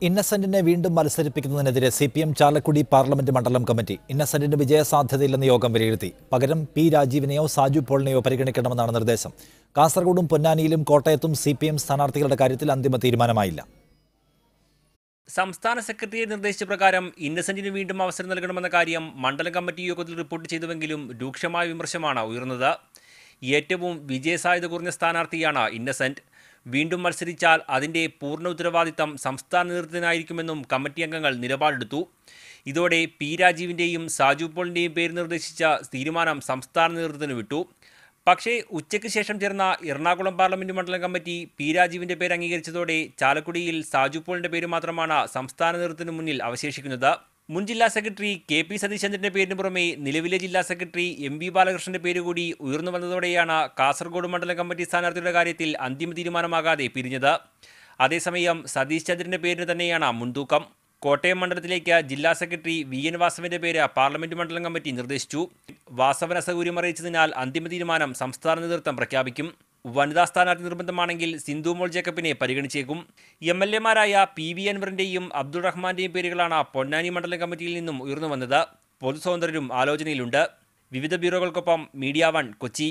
ഇന്നസെന്റിനെ വീണ്ടും മത്സരിപ്പിക്കുന്നതിനെതിരെ CPM Chalakudy parliament മണ്ഡലം committee ഇന്നസെന്റിന് വിജയസാധ്യതയില്ലെന്ന് യോഗം വിലയിരുത്തി. പകരം പി രാജീവിനെയോ സാജു പോളിനെയോ പരിഗണിക്കണമെന്നാണ് നിർദ്ദേശം. കാസർഗോഡും പൊന്നാനിയിലും കോട്ടയത്തും CPM സ്ഥാനാർത്ഥികളുടെ കാര്യത്തിൽ അന്തിമ തീരുമാനമായില്ല. സംസ്ഥാന സെക്രട്ടറിയെ നിർദ്ദേശിച്ച പ്രകാരം ഇന്നസെന്റിന് വീണ്ടും അവസരം നൽകണമെന്ന കാര്യം മണ്ഡലം കമ്മിറ്റി യോഗത്തിൽ റിപ്പോർട്ട് ചെയ്തുവെങ്കിലും രൂക്ഷമായ വിമർശനമാണ് ഉയർന്നത്. ഏറ്റവും വിജയസാധ്യത കുറഞ്ഞ സ്ഥാനാർത്ഥിയാണ് ഇന്നസെന്റ്. വീണ്ടും മത്സരിച്ചാൽ അതിൻ്റെ പൂർണ്ണ ഉത്തരവാദിത്തം സംസ്ഥാന നേതൃത്വത്തിനായിരിക്കുമെന്നും കമ്മിറ്റി അംഗങ്ങൾ നിലപാടെടുത്തു. ഇതോടെ പി രാജീവിൻ്റെയും സാജു പോളിൻ്റെയും പേര് നിർദ്ദേശിച്ച തീരുമാനം സംസ്ഥാന നേതൃത്വത്തിന് വിട്ടു. പക്ഷേ ഉച്ചയ്ക്ക് ശേഷം ചേർന്ന എറണാകുളം പാർലമെന്റ് മണ്ഡലം കമ്മിറ്റി പി രാജീവിൻ്റെ പേര് അംഗീകരിച്ചതോടെ ചാലക്കുടിയിൽ സാജു പോളിൻ്റെ പേര് മാത്രമാണ് സംസ്ഥാന നേതൃത്വത്തിന് മുന്നിൽ അവശേഷിക്കുന്നത്. മുൻ ജില്ലാ സെക്രട്ടറി KP സതീശചന്ദ്രൻ്റെ പേരിന് പുറമെ നിലവിലെ ജില്ലാ സെക്രട്ടറി MV ബാലകൃഷ്ണന്റെ പേര് കൂടി ഉയർന്നു വന്നതോടെയാണ് കാസർഗോഡ് മണ്ഡലം കമ്മിറ്റി സ്ഥാനാർത്ഥിയുടെ കാര്യത്തിൽ അന്തിമ തീരുമാനമാകാതെ പിരിഞ്ഞത്. അതേസമയം സതീഷ് ചന്ദ്രന്റെ പേരിന് തന്നെയാണ് മുൻതൂക്കം. കോട്ടയം മണ്ഡലത്തിലേക്ക് ജില്ലാ സെക്രട്ടറി VN വാസവന്റെ പേര് പാർലമെന്റ് മണ്ഡലം കമ്മിറ്റി നിർദ്ദേശിച്ചു. വാസവൻ അസൗകര്യം അറിയിച്ചതിനാൽ അന്തിമ തീരുമാനം സംസ്ഥാന നേതൃത്വം പ്രഖ്യാപിക്കും. വനിതാ സ്ഥാനാർത്ഥി നിർബന്ധമാണെങ്കിൽ സിന്ധു മോൾ ജേക്കബിനെ പരിഗണിച്ചേക്കും. MLA മാരായ PV അൻവറിന്റെയും അബ്ദുൾ റഹ്മാന്റെയും പേരുകളാണ് പൊന്നാനി മണ്ഡലം കമ്മിറ്റിയിൽ നിന്നും ഉയർന്നു വന്നത്. പൊതുസ്വതന്ത്രരും ആലോചനയിലുണ്ട്. വിവിധ ബ്യൂറോകൾക്കൊപ്പം മീഡിയ 1 കൊച്ചി.